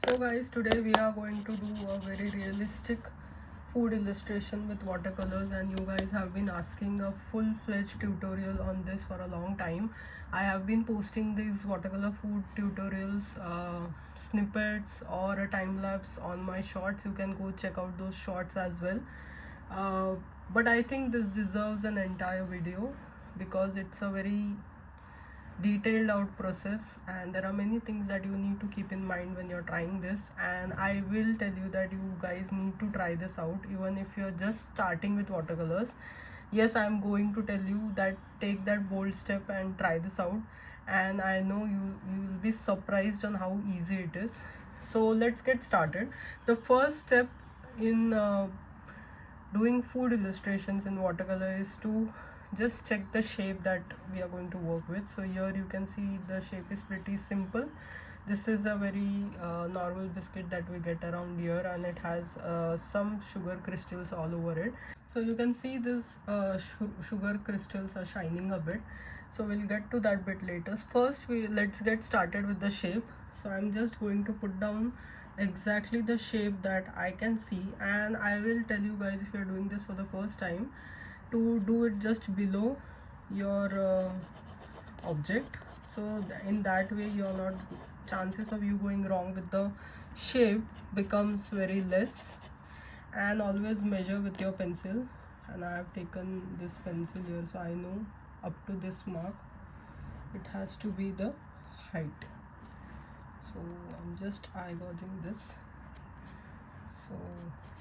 So guys, today we are going to do a very realistic food illustration with watercolors, and you guys have been asking a full-fledged tutorial on this for a long time. I have been posting these watercolor food tutorials, snippets or a time lapse on my shorts. You can go check out those shorts as well. But I think this deserves an entire video because it's a very detailed out process and there are many things that you need to keep in mind when you're trying this, and I will tell you that you guys need to try this out even if you're just starting with watercolors. Yes, I'm going to tell you that take that bold step and try this out, and I know you'll be surprised on how easy it is. So let's get started. The first step in doing food illustrations in watercolor is to just check the shape that we are going to work with. So here you can see the shape is pretty simple. This is a very normal biscuit that we get around here, and it has some sugar crystals all over it. So you can see this sugar crystals are shining a bit, so we'll get to that bit later. First let's get started with the shape. So I'm just going to put down exactly the shape that I can see, and I will tell you guys, if you're doing this for the first time, to do it just below your object, so in that way chances of you going wrong with the shape becomes very less. And always measure with your pencil, and I have taken this pencil here, so I know up to this mark it has to be the height. So I'm just eye gouging this. So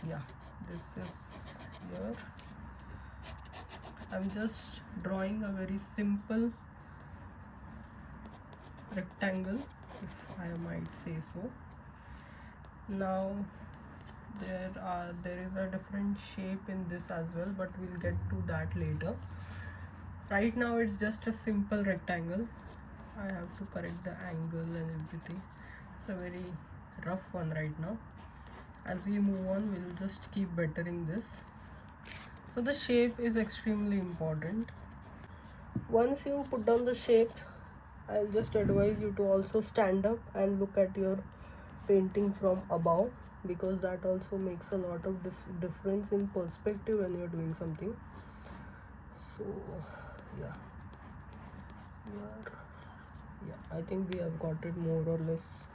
yeah, this is here. I'm just drawing a very simple rectangle, if I might say so. Now there is a different shape in this as well, but we'll get to that later. Right now it's just a simple rectangle. I have to correct the angle and everything. It's a very rough one right now. As we move on, we'll just keep bettering this. So the shape is extremely important. Once you put down the shape, I'll just advise you to also stand up and look at your painting from above, because that also makes a lot of difference in perspective when you're doing something. So yeah, I think we have got it more or less.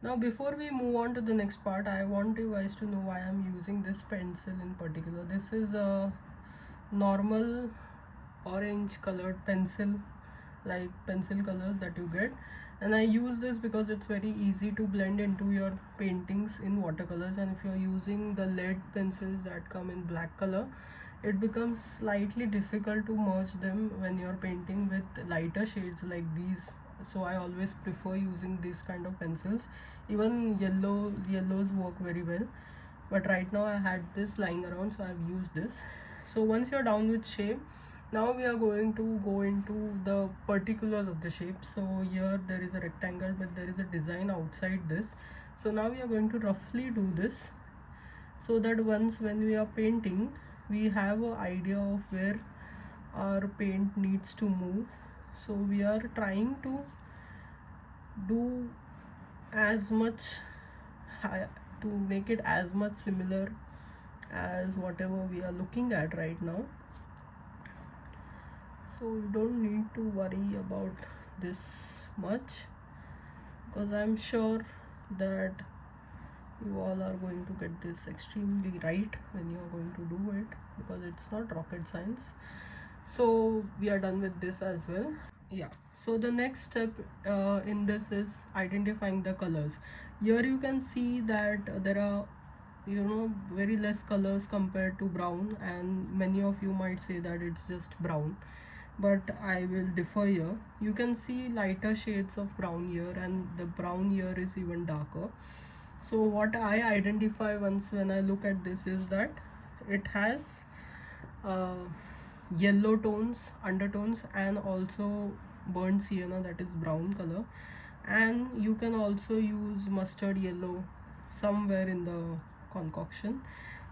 Now before we move on to the next part, I want you guys to know why I'm using this pencil in particular. This is a normal orange colored pencil, like pencil colors that you get, and I use this because it's very easy to blend into your paintings in watercolors. And if you're using the lead pencils that come in black color, it becomes slightly difficult to merge them when you're painting with lighter shades like these. So I always prefer using these kind of pencils. Even yellows work very well, but right now I had this lying around, so I've used this. So once you're down with shape, now we are going to go into the particulars of the shape. So here there is a rectangle, but there is a design outside this. So now we are going to roughly do this, so that once when we are painting, we have an idea of where our paint needs to move. So we are trying to do as much to make it as much similar as whatever we are looking at right now. So you don't need to worry about this much, because I'm sure that you all are going to get this extremely right when you are going to do it, because it's not rocket science. So we are done with this as well. Yeah, so the next step in this is identifying the colors. Here you can see that there are very less colors compared to brown, and many of you might say that it's just brown, but I will differ here. You can see lighter shades of brown here, and the brown here is even darker. So what I identify when I look at this is that it has yellow tones, undertones, and also burnt sienna, that is brown color, and you can also use mustard yellow somewhere in the concoction.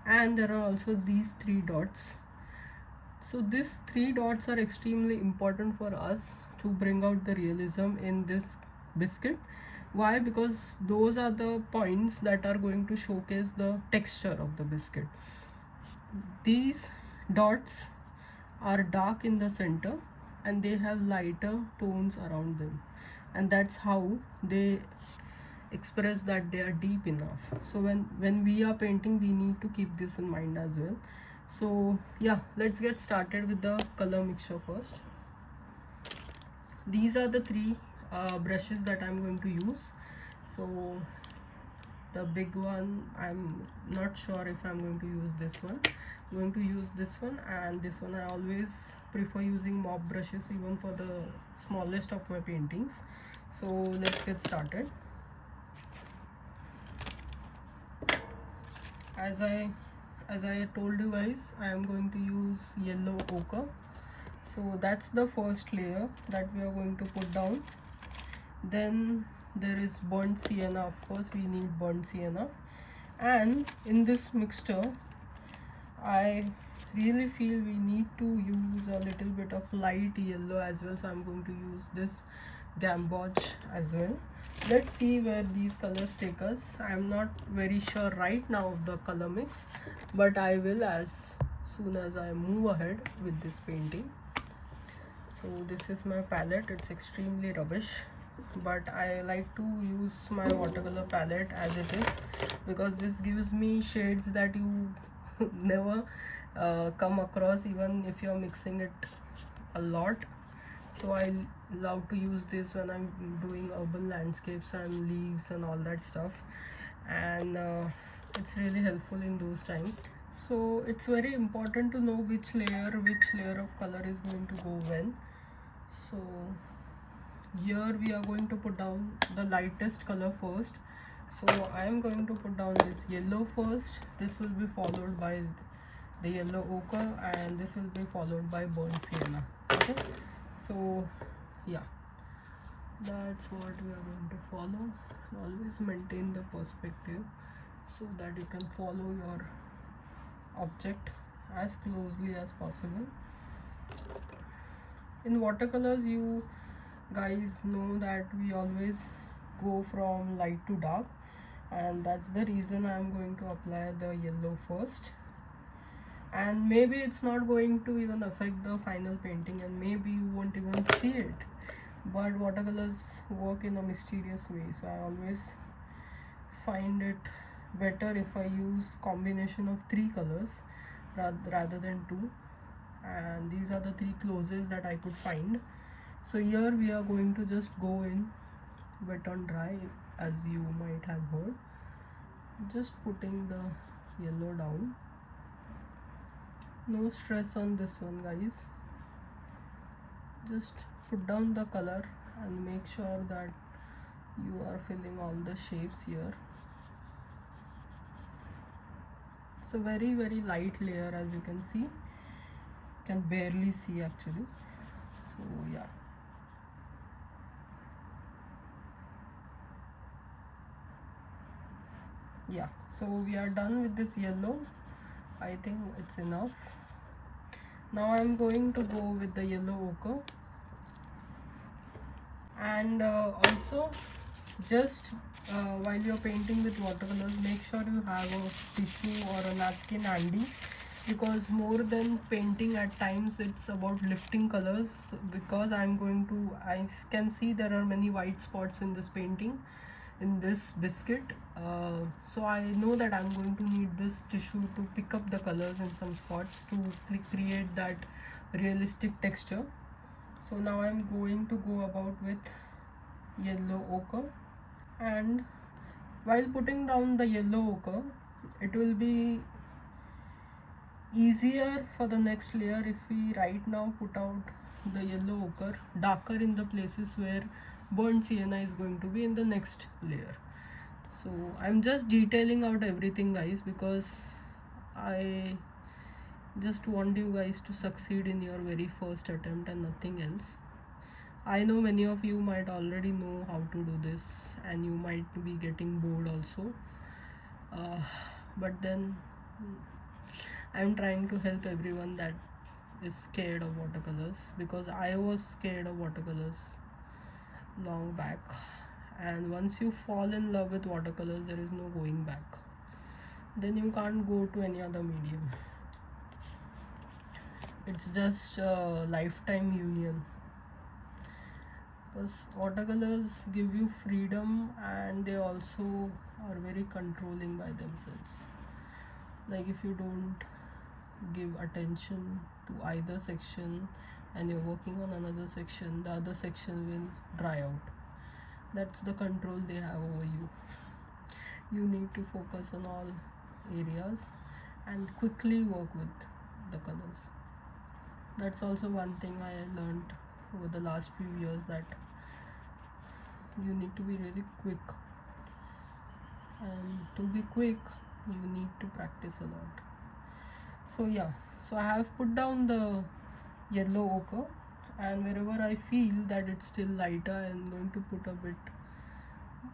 And there are also these 3 dots. So these 3 dots are extremely important for us to bring out the realism in this biscuit, Why? Because those are the points that are going to showcase the texture of the biscuit. These dots are dark in the center and they have lighter tones around them, and that's how they express that they are deep enough. So when we are painting, we need to keep this in mind as well. So yeah, let's get started with the color mixture first. These are the three brushes that I'm going to use. So the big one, I'm not sure if I'm going to use this one. I'm going to use this one and this one. I always prefer using mop brushes even for the smallest of my paintings. So let's get started. As I told you guys, I am going to use yellow ochre. So that's the first layer that we are going to put down. Then there is burnt sienna. Of course we need burnt sienna, and in this mixture I really feel we need to use a little bit of light yellow as well. So I'm going to use this gamboge as well. Let's see where these colors take us. I'm not very sure right now of the color mix, but I will as soon as I move ahead with this painting. So this is my palette. It's extremely rubbish, but I like to use my watercolor palette as it is, because this gives me shades that you never come across even if you're mixing it a lot. So I love to use this when I'm doing urban landscapes and leaves and all that stuff, and it's really helpful in those times. So it's very important to know which layer of color is going to go when. So here we are going to put down the lightest color first. So I am going to put down this yellow first. This will be followed by the yellow ochre, and this will be followed by burnt sienna. Okay, so yeah, that's what we are going to follow. Always maintain the perspective so that you can follow your object as closely as possible. In watercolors, you guys know that we always go from light to dark, and that's the reason I'm going to apply the yellow first. And maybe it's not going to even affect the final painting, and maybe you won't even see it, but watercolors work in a mysterious way. So I always find it better if I use combination of three colors rather than two, and these are the three closest that I could find. So here we are going to just go in wet on dry, as you might have heard. Just putting the yellow down. No stress on this one, guys. Just put down the color and make sure that you are filling all the shapes here. It's a very light layer, as you can see. You can barely see actually. So yeah, so we are done with this yellow. I think it's enough. Now I'm going to go with the yellow ochre, and also just while you're painting with watercolors, make sure you have a tissue or a napkin handy, because more than painting, at times it's about lifting colors. Because I can see there are many white spots in this painting, in this biscuit. So I know that I'm going to need this tissue to pick up the colors in some spots to create that realistic texture. So now I'm going to go about with yellow ochre, and while putting down the yellow ochre, it will be easier for the next layer if we right now put out the yellow ochre darker in the places where burnt sienna is going to be in the next layer. So I'm just detailing out everything, guys, because I just want you guys to succeed in your very first attempt and nothing else. I know many of you might already know how to do this, and you might be getting bored also, but then I'm trying to help everyone that is scared of watercolors, because I was scared of watercolors long back, and once you fall in love with watercolors, there is no going back. Then you can't go to any other medium. It's just a lifetime union, because watercolors give you freedom and they also are very controlling by themselves. Like if you don't give attention to either section and you're working on another section, the other section will dry out. That's the control they have over you. You need to focus on all areas and quickly work with the colors. That's also one thing I learned over the last few years, that you need to be really quick, and to be quick you need to practice a lot. So yeah, so I have put down the yellow ochre, and wherever I feel that it's still lighter, I'm going to put a bit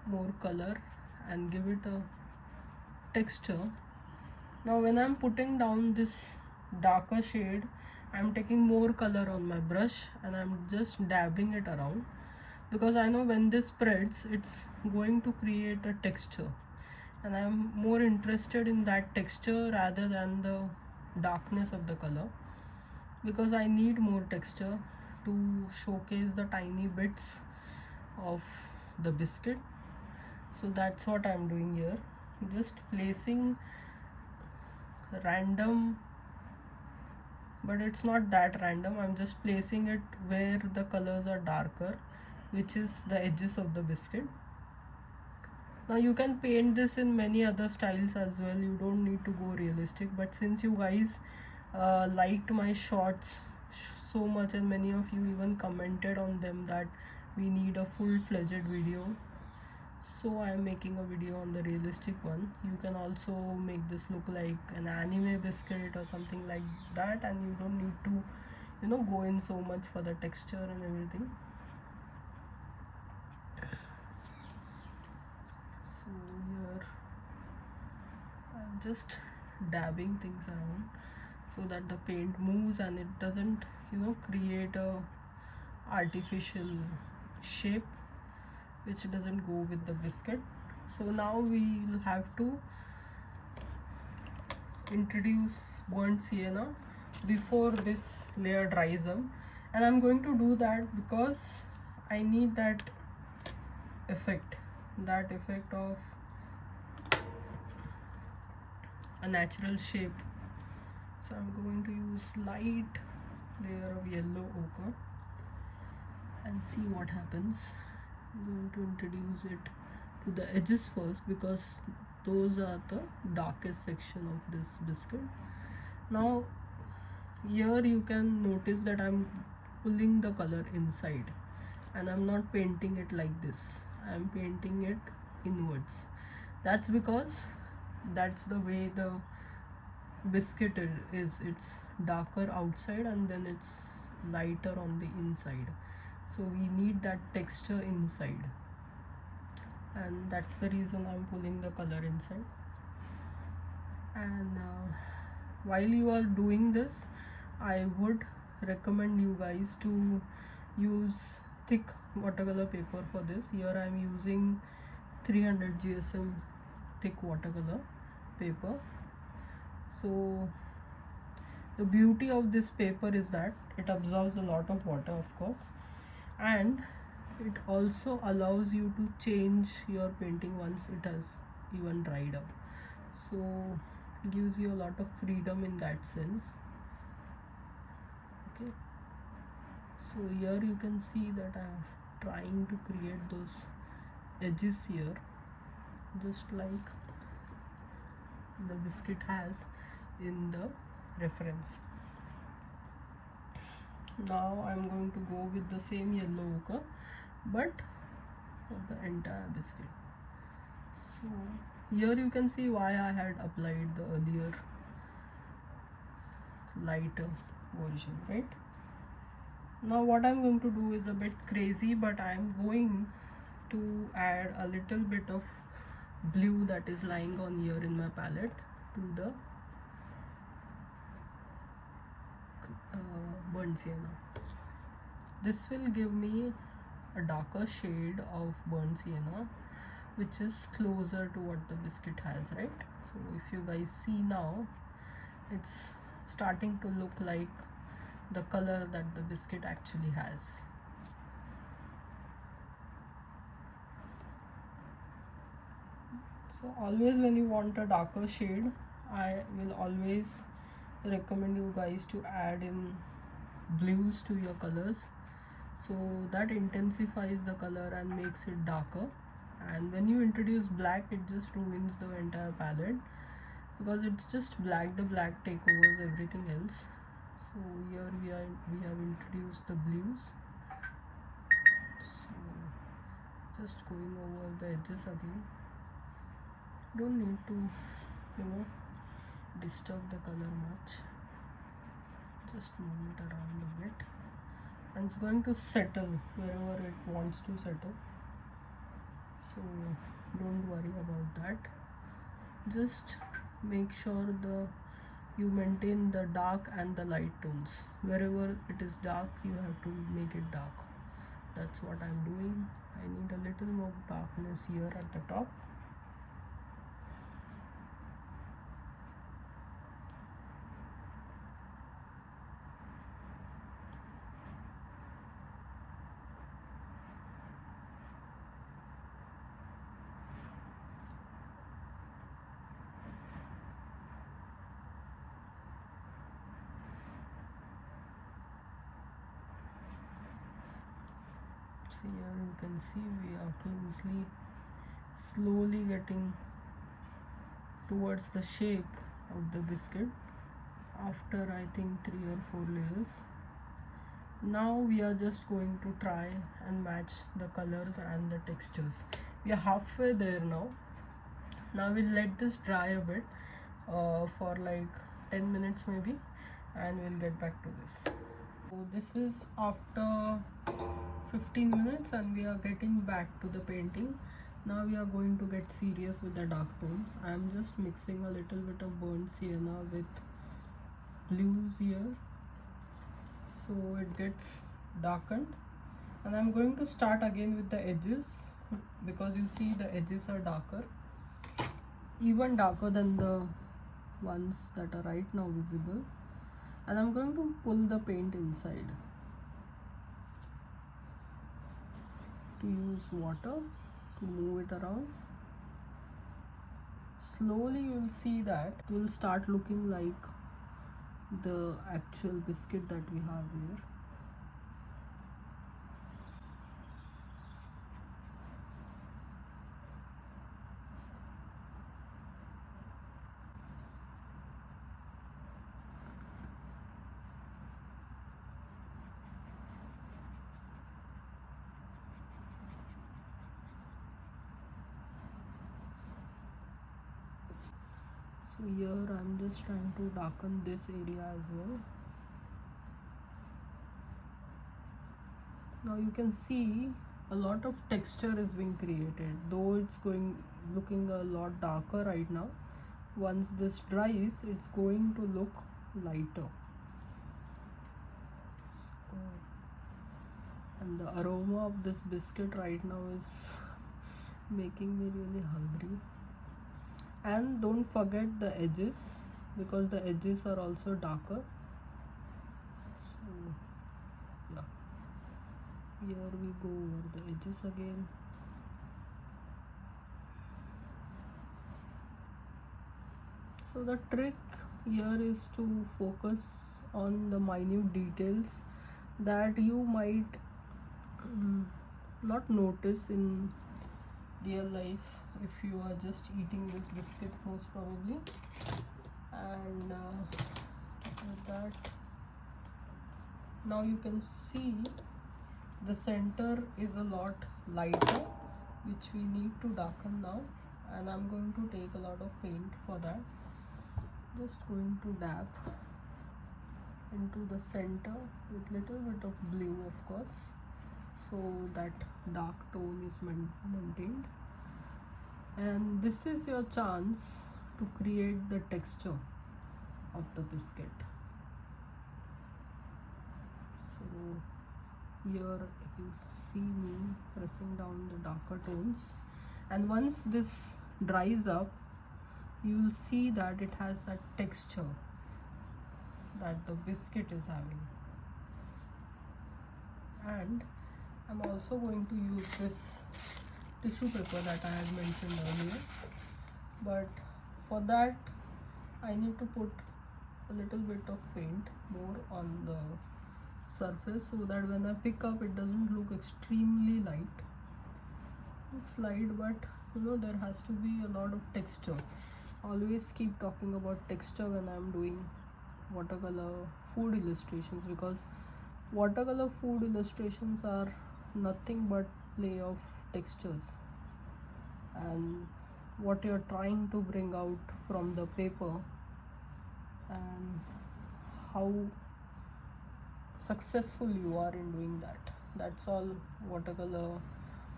more color and give it a texture. Now when I'm putting down this darker shade, I'm taking more color on my brush and I'm just dabbing it around, because I know when this spreads it's going to create a texture, and I'm more interested in that texture rather than the darkness of the color, because I need more texture to showcase the tiny bits of the biscuit. So that's what I'm doing here, just placing random, but it's not that random. I'm just placing it where the colors are darker, which is the edges of the biscuit. Now you can paint this in many other styles as well, you don't need to go realistic, but since you guys liked my shots so much, and many of you even commented on them that we need a full-fledged video, so I am making a video on the realistic one. You can also make this look like an anime biscuit or something like that, and you don't need to, you know, go in so much for the texture and everything. So here I'm just dabbing things around so that the paint moves and it doesn't, you know, create a artificial shape which doesn't go with the biscuit. So now we'll have to introduce burnt sienna before this layer dries up, and I'm going to do that because I need that effect of a natural shape. So I'm going to use light layer of yellow ochre and see what happens. I'm going to introduce it to the edges first, because those are the darkest section of this biscuit. Now here you can notice that I'm pulling the color inside and I'm not painting it like this, I'm painting it inwards. That's because that's the way the biscuit is. It's darker outside and then it's lighter on the inside, so we need that texture inside, and that's the reason I'm pulling the color inside. And while you are doing this, I would recommend you guys to use thick watercolor paper for this. Here I'm using 300 GSM thick watercolor paper. So the beauty of this paper is that it absorbs a lot of water, of course, and it also allows you to change your painting once it has even dried up. So it gives you a lot of freedom in that sense. Okay, so here you can see that I am trying to create those edges here, just like the biscuit has in the reference. Now I'm going to go with the same yellow ochre but for the entire biscuit. So here you can see why I had applied the earlier lighter version, right? Now what I'm going to do is a bit crazy, but I'm going to add a little bit of blue that is lying on here in my palette to the burnt sienna. This will give me a darker shade of burnt sienna, which is closer to what the biscuit has, right? So if you guys see now, it's starting to look like the color that the biscuit actually has. So always when you want a darker shade, I will always recommend you guys to add in blues to your colors, so that intensifies the color and makes it darker. And when you introduce black, it just ruins the entire palette, because it's just black, the black takeovers everything else. So here we have introduced the blues. So just going over the edges again. Don't need to, disturb the color much. Just move it around a bit, and it's going to settle wherever it wants to settle. So don't worry about that. Just make sure you maintain the dark and the light tones. Wherever it is dark, you have to make it dark. That's what I'm doing. I need a little more darkness here at the top. See, here you can see we are slowly getting towards the shape of the biscuit after I think 3 or 4 layers. Now we are just going to try and match the colors and the textures. We are halfway there now. Now we'll let this dry a bit for like 10 minutes maybe, and we'll get back to this. So this is after 15 minutes and we are getting back to the painting. Now we are going to get serious with the dark tones. I am just mixing a little bit of burnt sienna with blues here, so it gets darkened. And I'm going to start again with the edges, because you see the edges are darker, even darker than the ones that are right now visible. And I'm going to pull the paint inside to use water to move it around. Slowly you'll see that it will start looking like the actual biscuit that we have here. So here I'm just trying to darken this area as well. Now you can see a lot of texture is being created, though it's looking a lot darker right now. Once this dries, it's going to look lighter. So, and the aroma of this biscuit right now is making me really hungry. And don't forget the edges, because the edges are also darker. So yeah, here we go over the edges again. So the trick here is to focus on the minute details that you might not notice in real life if you are just eating this biscuit, most probably. And with that, now you can see the center is a lot lighter, which we need to darken now. And I'm going to take a lot of paint for that. Just going to dab into the center with little bit of blue, of course, so that dark tone is maintained. And this is your chance to create the texture of the biscuit. So here you see me pressing down the darker tones, and once this dries up you will see that it has that texture that the biscuit is having. And I'm also going to use this tissue paper that I had mentioned earlier, but for that I need to put a little bit of paint more on the surface so that when I pick up it doesn't look extremely light. Looks light, but you know, there has to be a lot of texture. Always keep talking about texture when I'm doing watercolor food illustrations, because watercolor food illustrations are nothing but play of textures and what you're trying to bring out from the paper and how successful you are in doing that. That's all watercolor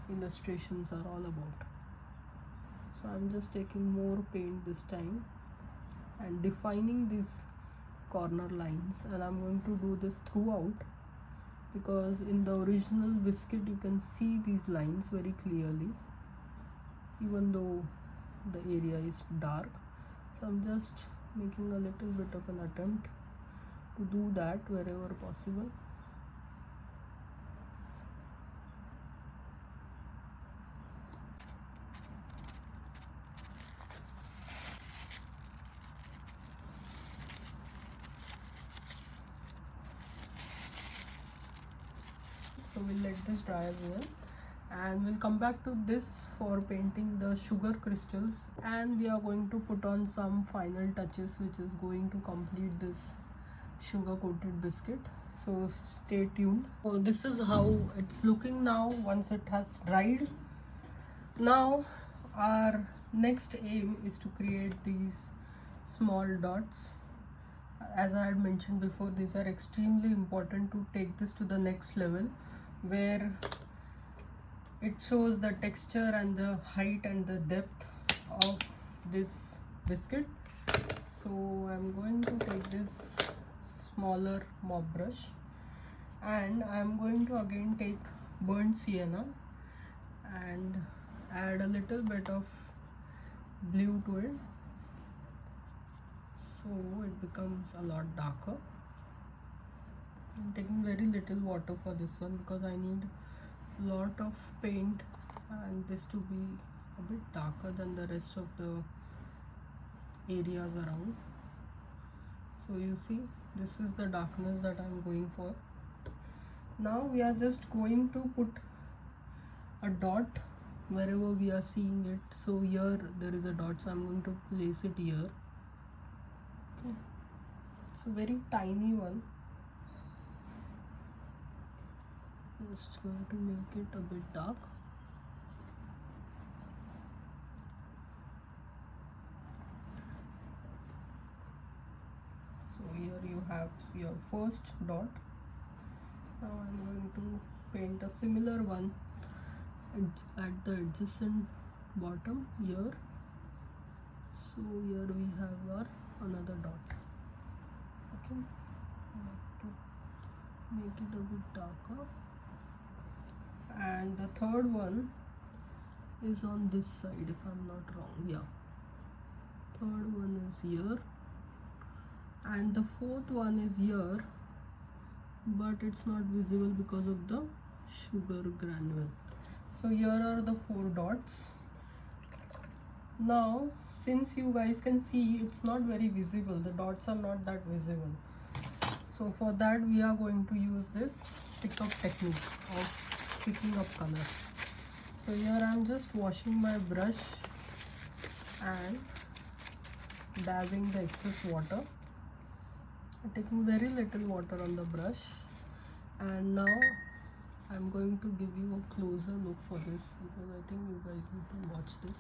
illustrations are all about. So I'm just taking more paint this time and defining these corner lines, and I'm going to do this throughout because in the original biscuit you can see these lines very clearly even though the area is dark. So I'm just making a little bit of an attempt to do that wherever possible. So we'll let this dry as well, and we'll come back to this for painting the sugar crystals, and we are going to put on some final touches which is going to complete this sugar coated biscuit. So stay tuned. So this is how it's looking now once it has dried. Now our next aim is to create these small dots. As I had mentioned before, these are extremely important to take this to the next level where it shows the texture and the height and the depth of this biscuit. So I'm going to take this smaller mop brush and I'm going to again take burnt sienna and add a little bit of blue to it so it becomes a lot darker. I'm taking very little water for this one because I need a lot of paint and this to be a bit darker than the rest of the areas around. So you see, this is the darkness that I'm going for. Now we are just going to put a dot wherever we are seeing it. So here there is a dot, so I'm going to place it here. Okay, it's a very tiny one. Just going to make it a bit dark. So here you have your first dot. Now I'm going to paint a similar one at the adjacent bottom here. So here we have our another dot. Okay, to make it a bit darker. And the third one is on this side if I'm not wrong. Yeah, third one is here and the fourth one is here, but it's not visible because of the sugar granule. So here are the 4 dots. Now since you guys can see it's not very visible, the dots are not that visible, so for that we are going to use this pick up technique of picking up color. So here I'm just washing my brush and dabbing the excess water. I'm taking very little water on the brush, and now I'm going to give you a closer look for this because I think you guys need to watch this.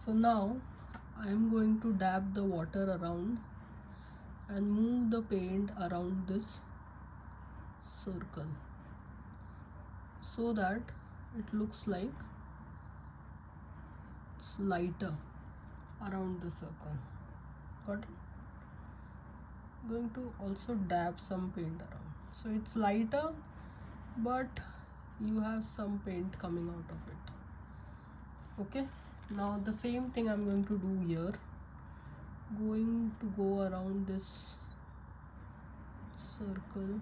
So now I'm going to dab the water around and move the paint around this circle so that it looks like it's lighter around the circle. Got it? I'm going to also dab some paint around so it's lighter but you have some paint coming out of it. Okay, now the same thing I'm going to do here. Going to go around this circular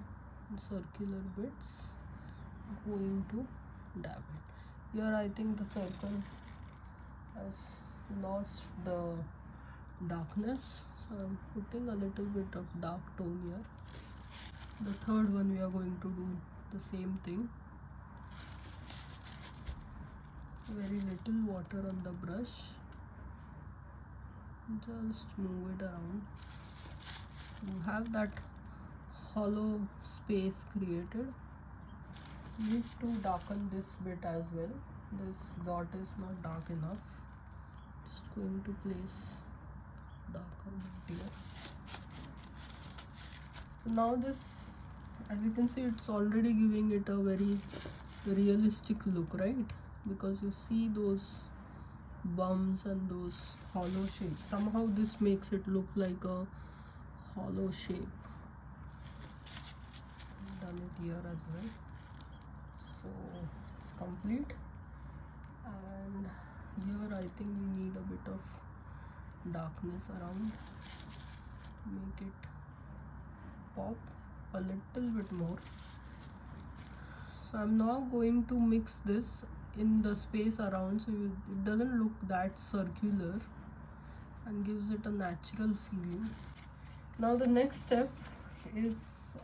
bits, going to dab it. Here I think the circle has lost the darkness, so I'm putting a little bit of dark tone here. The third one we are going to do the same thing. Very little water on the brush, just move it around. You have that hollow space created. Need to darken this bit as well. This dot is not dark enough. Just going to place darker bit here. So now this, as you can see, it's already giving it a very realistic look, right? Because you see those bumps and those hollow shapes. Somehow this makes it look like a hollow shape. Done it here as well. So it's complete, and here I think we need a bit of darkness around, make it pop a little bit more. So I'm now going to mix this in the space around, so it doesn't look that circular and gives it a natural feeling. Now the next step is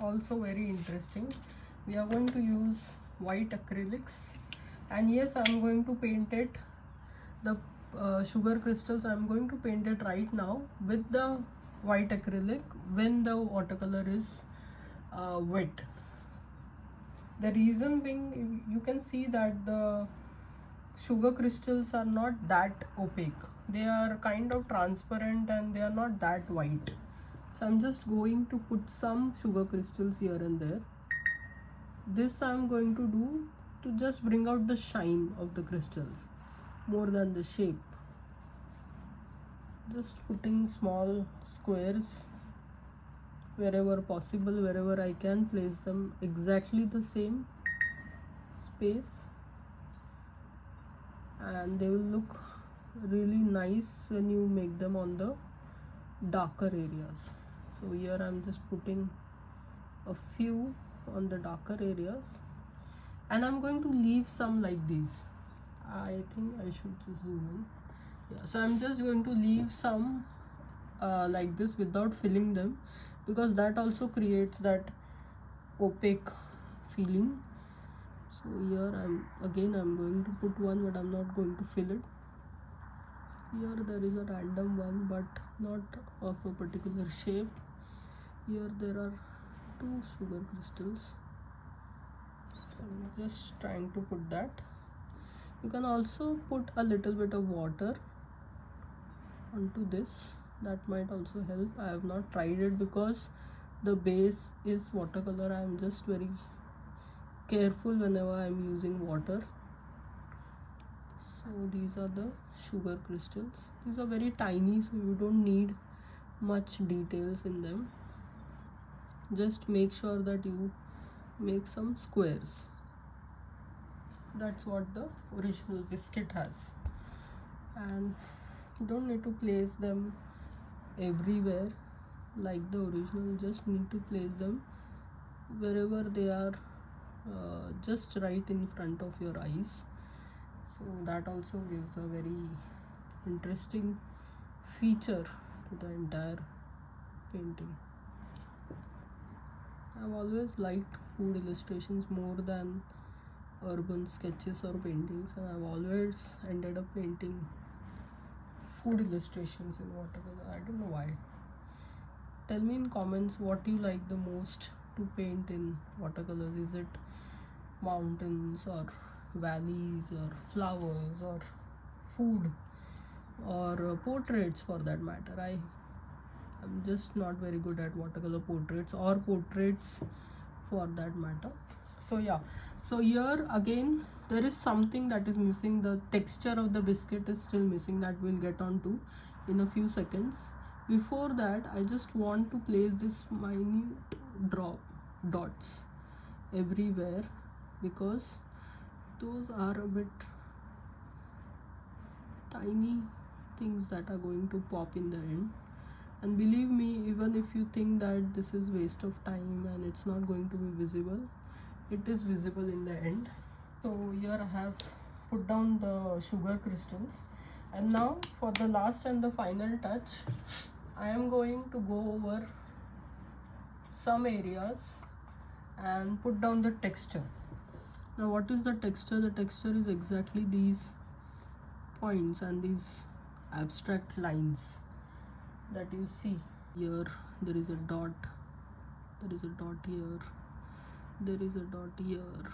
also very interesting. We are going to use white acrylics, and yes, I'm going to paint it, the sugar crystals, I'm going to paint it right now with the white acrylic when the watercolor is wet. The reason being, you can see that the sugar crystals are not that opaque. They are kind of transparent and they are not that white. So I'm just going to put some sugar crystals here and there. This I'm going to do to just bring out the shine of the crystals more than the shape. Just putting small squares wherever possible, wherever I can, place them exactly the same space, and they will look really nice when you make them on the darker areas. So here I'm just putting a few on the darker areas, and I'm going to leave some like these. I think I should just zoom in. Yeah, so I'm just going to leave some like this without filling them, because that also creates that opaque feeling. So here I'm going to put one, but I'm not going to fill it. Here there is a random one, but not of a particular shape. Here there are two sugar crystals, so I'm just trying to put that. You can also put a little bit of water onto this, that might also help. I have not tried it because the base is watercolor. I am just very careful whenever I am using water. So these are the sugar crystals. These are very tiny, so you don't need much details in them. Just make sure that you make some squares. That's what the original biscuit has, and you don't need to place them everywhere like the original. You just need to place them wherever they are, just right in front of your eyes. So that also gives a very interesting feature to the entire painting. I've always liked food illustrations more than urban sketches or paintings, and I've always ended up painting food illustrations in watercolor. I don't know why. Tell me in comments what you like the most to paint in watercolors. Is it mountains or valleys or flowers or food or portraits for that matter? I'm just not very good at watercolor portraits or portraits for that matter. So yeah, so here again there is something that is missing. The texture of the biscuit is still missing, that we'll get on to in a few seconds. Before that, I just want to place this minute dots everywhere because those are a bit tiny things that are going to pop in the end. And believe me, even if you think that this is waste of time and it's not going to be visible, it is visible in the end. So here I have put down the sugar crystals, and now for the last and the final touch, I am going to go over some areas and put down the texture. Now what is the texture? The texture is exactly these points and these abstract lines that you see. Here there is a dot, there is a dot here, there is a dot here,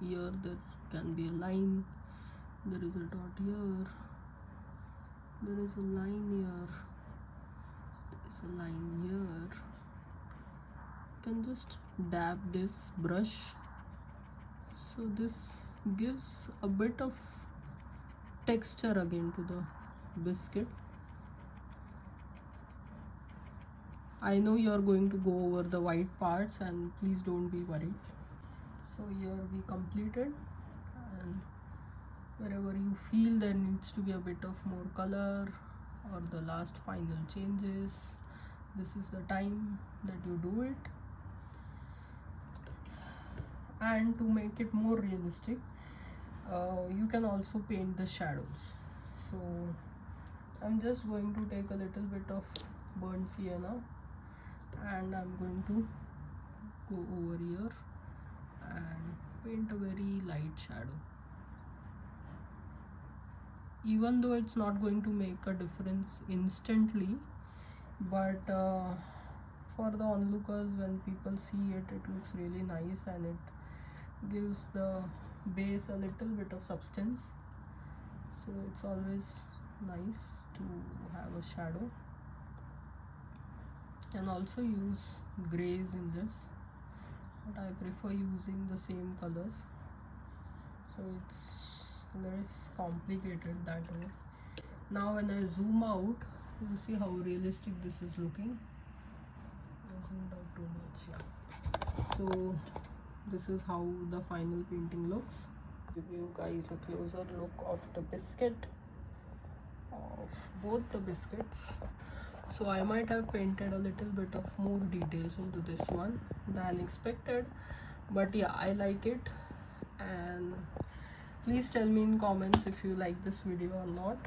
here there can be a line, there is a dot here, there is a line here, there is a line here. You can just dab this brush, so this gives a bit of texture again to the biscuit. I know you are going to go over the white parts, and please don't be worried. So here we completed, and wherever you feel there needs to be a bit of more color or the last final changes, this is the time that you do it. And to make it more realistic, you can also paint the shadows. So I'm just going to take a little bit of burnt sienna and I'm going to go over here and paint a very light shadow. Even though it's not going to make a difference instantly, but for the onlookers, when people see it, it looks really nice and it gives the base a little bit of substance. So it's always nice to have a shadow. And also use grays in this, but I prefer using the same colors, so it's less complicated that way. Now when I zoom out, you'll see how realistic this is looking. I zoomed out too much, yeah. So this is how the final painting looks. Give you guys a closer look of the biscuit, of both the biscuits. So I might have painted a little bit of more details into this one than expected, but yeah, I like it. And please tell me in comments if you like this video or not,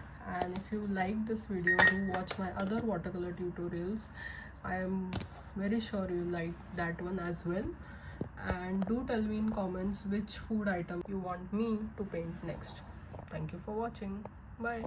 and if you like this video, do watch my other watercolor tutorials. I am very sure you like that one as well. And do tell me in comments which food item you want me to paint next. Thank you for watching. Bye.